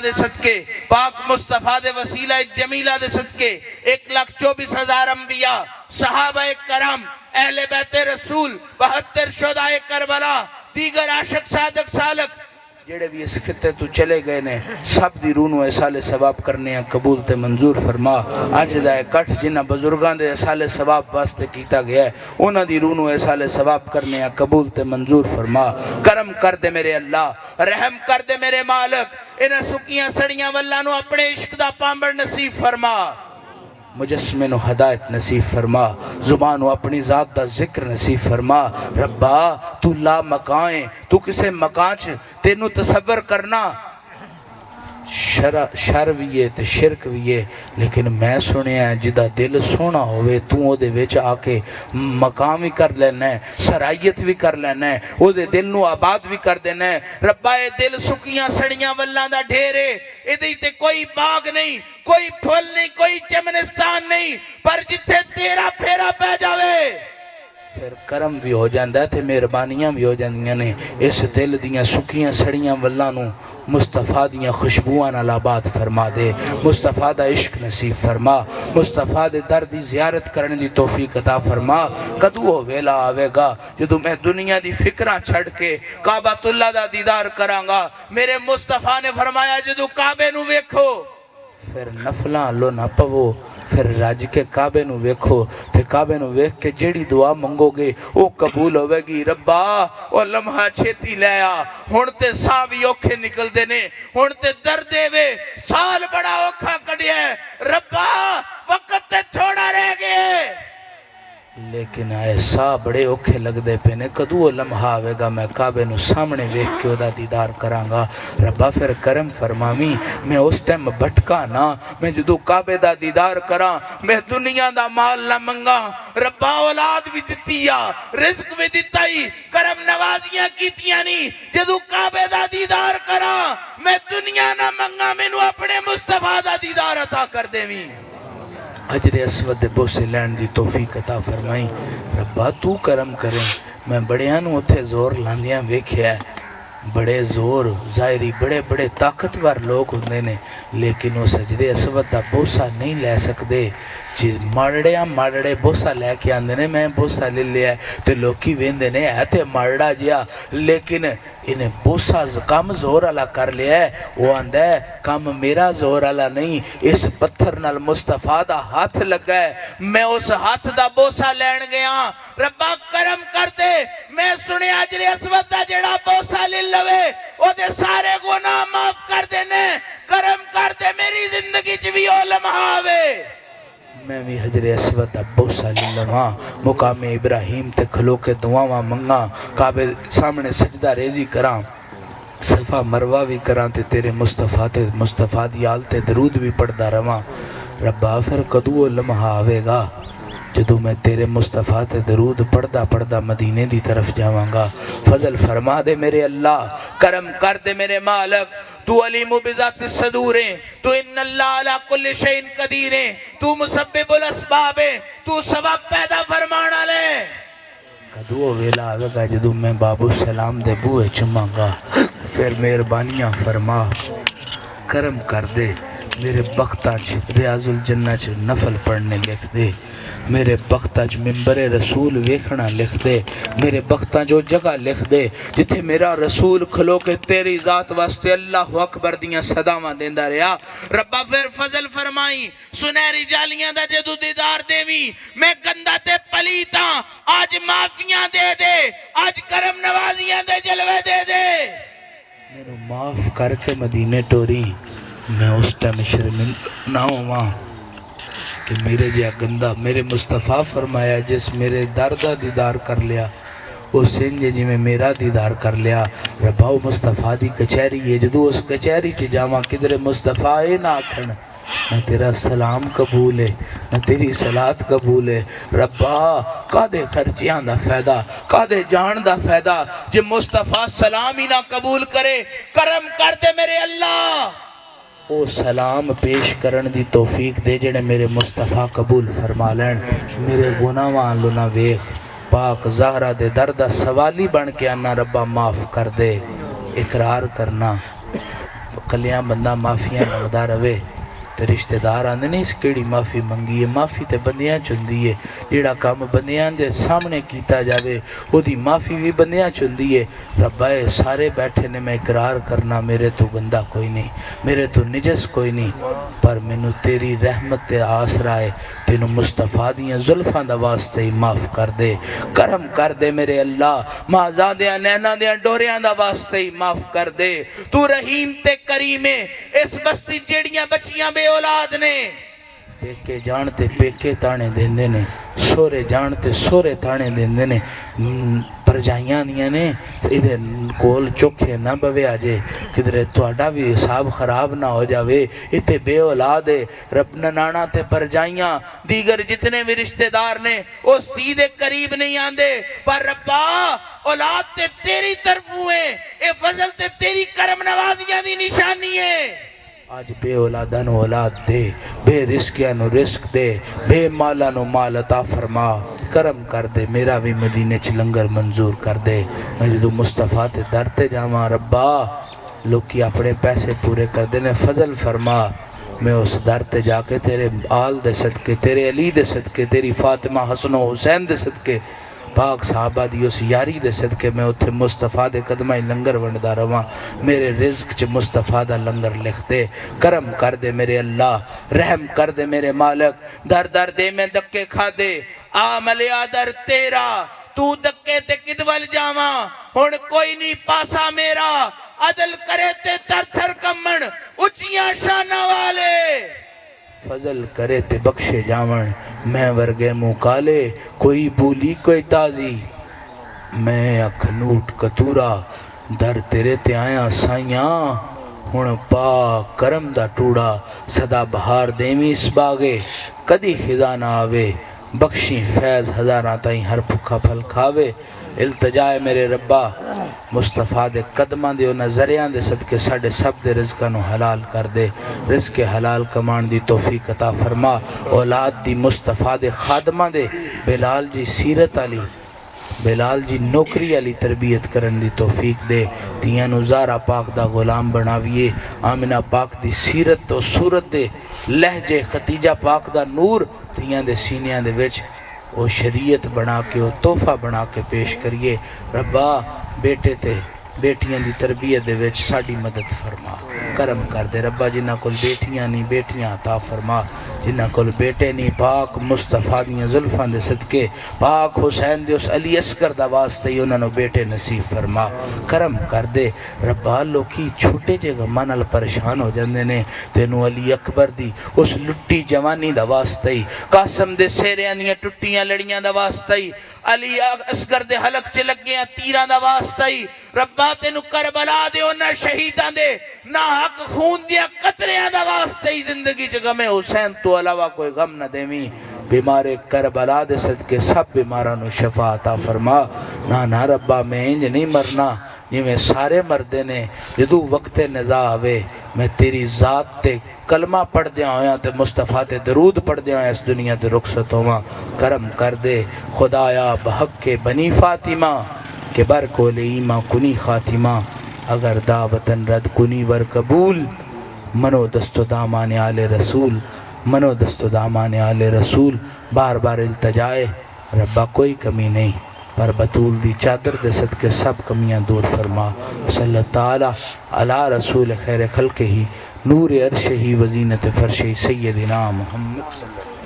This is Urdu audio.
دے صدقے پاک مصطفیٰ دے وسیلہ جمیلہ دے صدقے 1,24,000 انبیاء صحابہ کرام اہل بیت رسول 72 شہدائے کربلا دیگر عاشق صادق سالک جڑے بھی اس خطے تو چلے گئے نے سب دی رونو احسال ثواب کرنے ہیں قبول تے منظور فرما آج دائے کٹھ جنہ بزرگان دے احسال ثواب واسطے کیتا گیا ہے انہ دی رونو احسال ثواب کرنے ہیں قبول تے منظور فرما کرم کر دے میرے اللہ رحم کر دے میرے مالک انہیں سکیاں سڑیاں واللہ نو اپنے عشق دا پامبر نصیب فرما مجسمے نو ہدایت نصیب فرما زبانو اپنی ذات دا ذکر نصیب فرما ربا تو لا مکائیں تو کسے مکان تینو تصور کرنا شر بھی ہے تے شرک بھی ہے لیکن میں سنیا ہے جدہ دل سونا ہوئے تو او دے ویچ آکے مقام بھی کر لینا ہے سرائیت بھی کر لینا ہے او دے دل نو آباد بھی کر دینا ہے ربا اے دل سکیاں سڑیاں واللہ دا ڈھیرے ادھے تے کوئی باغ نہیں کوئی پھول نہیں کوئی چمنستان نہیں پر جتھے تیرا پھیرا پہ جاوے پھر کرم بھی ہو جاندہ تھے مہربانیاں بھی ہو جاندیاں نے اس دل دیاں سکیاں سڑیاں واللہ نو مصطفیٰ دیاں خوشبوان آباد فرما دے مصطفیٰ دا عشق نصیب فرما مصطفیٰ دے دردی زیارت کرنے دی توفیق عطا فرما کدو ہو ویلا آوے گا جدو میں دنیا دی فکرہ چھڑ کے کعبۃ اللہ دا دیدار کرانگا میرے مصطفیٰ نے فرمایا جدو کعبے نو ویکھو پھر نفلاں لو نہ پوو پھر راج کے کعبے نو ویکھو تے کعبے نو ویکھ کے جیڑی دعا منگو گے وہ قبول ہوئے گی ربا وہ لمحہ چھیتی لیا ہونتے ساں بھی اوکھے نکل دینے ہونتے دردے وے سال بڑا اوکھا کڑیا ہے ربا وقت تے تھوڑا رہ گئے لیکن ایسا بڑے اوکھے لگ دے پینے کدو لمحہ آوے گا میں کعبے نو سامنے ویکھ کے دا دیدار کرانگا ربا پھر کرم فرمامی میں اس ٹائم بھٹکا نا میں جدو کعبے دا دیدار کران میں دنیا دا مال نہ منگا ربا اولاد بھی دتیا رزق بھی دتائی کرم نوازیاں کیتیاں نہیں جدو کعبے دا دیدار کران میں دنیا نہ منگا میں نو اپنے مصطفیٰ دا دیدار عطا کر دے میں اجر اسود بوسے لین دی توفیق عطا فرمائی ربا تو کرم کریں میں بڑیاں نو اتھے زور لاندیاں ویکھیا ہے بڑے زور ظاہری بڑے بڑے طاقتور لوگ ہوندے نے لیکن وہ سجدے اسود دا بوسا نہیں لے سکدے جی مارڑے بوسا لے کے آندے نے میں بوسا لے لیا ہے تے لوکی ویندے نے ایتے مارڑا جیا لیکن انہیں بوسا کم زور علا کر لیا ہے وہ آندہ ہے کم میرا زور علا نہیں اس پتھر نال مصطفیٰ دا ہاتھ لگا ہے میں اس ہاتھ دا بوسا لین گیا ربا کرم کر دے میں سنے اجر اسود دا جڑا بوسا لے لوے او دے سارے گناہ معاف کر دینے کرم کر دے میری زندگی چوی علماء آوے میں بھی حجر اسود بوسا للہاں مقام ابراہیم تے کھلو کے دعاواں منگا کعبے سامنے سجدہ ریزی کرام صفا مروہ بھی کران تے تیرے مصطفیٰ دی آلتے درود بھی پڑھدا رواں ربا پھر کدو لمحہ آوے گا جدو میں تیرے مصطفیٰ تے درود پڑھدا مدینے دی طرف جاواں گا فضل فرما دے میرے اللہ کرم کر دے میرے مالک تو علیم بذات الصدور ہے تو ان اللہ علی کل شیء قدیر ہے تو مسبب الاسباب ہے تو سبب پیدا فرمانا لے کدو ویلا آگا گا جدو میں بابو سلام دے بوئے چماں گا پھر مہربانیاں فرما کرم کر دے میرے بختہ ریاض الجنہ نفل پڑھنے لکھ دے میرے بختہ ممبر رسول ویکھنا لکھ دے میرے بختہ جو جگہ لکھ دے جتھے میرا رسول کھلو کے تیری ذات واسطے اللہ اکبر دیاں صداواں دیندہ رہا ربا پھر فضل فرمائی سنہری جالیاں دا جدو دیدار دیوی میں گندہ تے پلیتا آج معافیاں دے دے آج کرم نوازیاں دے جلوے دے دے میرے معاف کر کے مدینے ٹوری میں اس ٹائم شرمندہ نہ ہوں کہ میرے جیا گندہ میرے مصطفیٰ فرمایا جس میرے دردہ دیدار کر لیا وہ سنجے جی میں میرا دیدار کر لیا رباؤ مصطفیٰ دی کچھری ہے جدو اس کچھری چے جاما کدھر مصطفیٰ ہے نہ آکھن نہ تیرا سلام قبول ہے نہ تیری صلاة قبول ہے ربا کادے خرچیاں دا فیدہ کادے جان دا فیدہ جب مصطفیٰ سلام ہی نہ قبول کرے کرم کر دے میرے اللہ او سلام پیش کرن دی توفیق دے جڑے میرے مصطفیٰ قبول فرما لین میرے گناہاں لنا ویخ پاک زہرہ دے دردہ سوالی بن کے آنا ربا معاف کر دے اقرار کرنا کلیاں بندہ معافیاں منگدا رہے تے رشتہ دار آندے نہیں اس کیڑی معافی منگی ہے، معافی تے بندیاں چندی ہے، جیڑا کام بندیاں دے سامنے کیتا جاوے او دی معافی بھی بندیاں چندی ہے۔ ربا اے سارے بیٹھے نے میں اقرار کرنا میرے تو بندہ کوئی نہیں، میرے تو نجس کوئی نہیں، پر مینوں تیری رحمت تے آسرا ہے، تینوں مصطفیٰ دیاں زلفاں دا واسطے ہی معاف کر دے، کرم کر دے میرے اللہ، مازادیاں نینا دیاں ڈوریاں دا واسطے ہی معاف کر دے۔ تو رحیم تے کریم ہے، اس بستی جیڑیاں بچیاں بے اولاد نے پیکے جانتے پیکے تانے دیندے نے، سورے جانتے سورے تانے دیندے نے، پرجائیاں دیاں نے ادھر کول چوکھے نہ بوے آجے کدھرے تواڈا بھی حساب خراب نہ ہو جاوے، اتے بے اولاد ہے رب ننانا تے پرجائیاں دیگر جتنے بھی رشتہ دار نے اس دید قریب نہیں آندے، پر ربا اولاد تے تیری طرف ہوئے، اے فضل تے تیری کرم نوازیاں دی نشانی ہے۔ آج بے اولادہ نو اولاد دے، بے رزقیاں نو رزق دے، بے مالا نو مال عطا فرما، کرم کر دے، میرا بھی مدینے چ لنگر منظور کر دے۔ میں جدو مصطفیٰ تے درتے جاواں ربا لوکی اپنے پیسے پورے کر دینے، فضل فرما، میں اس در تے جا کے تیرے آل دے صدقے، تیرے علی دے صدقے، تیری فاطمہ حسن و حسین دے صدقے، پاک صحابہ دی اس یاری دے صدقے میں اتھے مصطفیٰ دے قدمہ لنگر ونڈا رواں، میرے رزق چ مصطفیٰ دا لنگر لکھ دے، کرم کر دے میرے اللہ، رحم کر دے میرے مالک، در در دے میں دکے کھا دے، آملیا در تیرا، تو دکے تے کدول جاواں، ہن کوئی نہیں پاسا میرا، عدل کرے تے تر تھر کمن، اچیاں شانہ والے فضل کرے تے بخشے جاون، میں ورگے مکالے کوئی بولی کوئی تازی، میں اکھنوٹ کتورا در تیرے تے آیا سائیاں، ہن پاک کرم دا ٹوڑا صدا بہار دیمی اس باغے، کدی خزاں نہ آوے، بخشی فیض ہزاراں تائیں ہر بھکا پھل کھاوے، التجائے میرے ربا مصطفیٰ دے قدمہ دے انہاں ذریعہ دے صدقے ساڑھے سب دے رزقہ نو حلال کر دے، رزق حلال کمان دی توفیق عطا فرما، اولاد دی مصطفیٰ دے خادمہ دے، بلال جی سیرت علی، بلال جی نوکری علی تربیت کرن دی توفیق دے، تیاں نزارہ پاک دا غلام بناویے، آمنہ پاک دی سیرت و صورت دے، لہجے ختیجہ پاک دا نور تیاں دے سینیاں دے وچ وہ شریعت بنا کے وہ تحفہ بنا کے پیش کریے، ربا بیٹے تے بیٹیاں دی تربیت دے وچ ساڑی مدد فرما، کرم کر دے ربا، جنہ کل بیٹیاں نہیں بیٹیاں عطا فرما، جنہ کل بیٹے نہیں پاک مصطفیٰ دیاں زلفاں دے صدقے، پاک حسین دے اس علی اصغر دا واسطے ہی انہوں نے بیٹے نصیب فرما، کرم کر دے ربا، لوکی چھوٹے جے غماں نال پریشان ہو جاندے نے، تینوں علی اکبر دی اس لٹی جوانی دا واسطے ہی، قاسم دے سیریاں دیاں ٹٹیاں لڑیاں دا واسطے ہی، علی اصغر دے حلق چ لگیاں تیراں دا واسطہ ہی، ربا تینوں کربلا دے انہاں شہیداں دے نا حق خون دیا قطریاں دا واسطے ہی زندگی چ غم حسین تو علاوہ کوئی غم نہ دیویں، بیمار کربلا دے صدقے سب بیماراں نو شفا عطا فرما، نا ربا میں انج نہیں مرنا یہ میں سارے مردے نے، جدو وقت نزا آوے میں تیری ذات تے کلمہ پڑھ دیا ہویا تے مصطفیٰ تے درود پڑھ دیا ہویا اس دنیا تے رخصت ہوا، کرم کر دے خدایا بحق کے بنی فاطمہ کہ بر کول ایماں کنی خاتمہ، اگر دعوتن رد کنی ور قبول، منو دست و دامان آل رسول، منو دست و دامان آل رسول، بار بار التجائے ربا کوئی کمی نہیں، پر بطول دی چادر دے صدقے سب کمیاں دور فرما، صلی اللہ تعالی علی رسول خیر خلق ہی، نور عرش ہی وزینت فرش سیدنا محمد صلی اللہ علیہ وسلم۔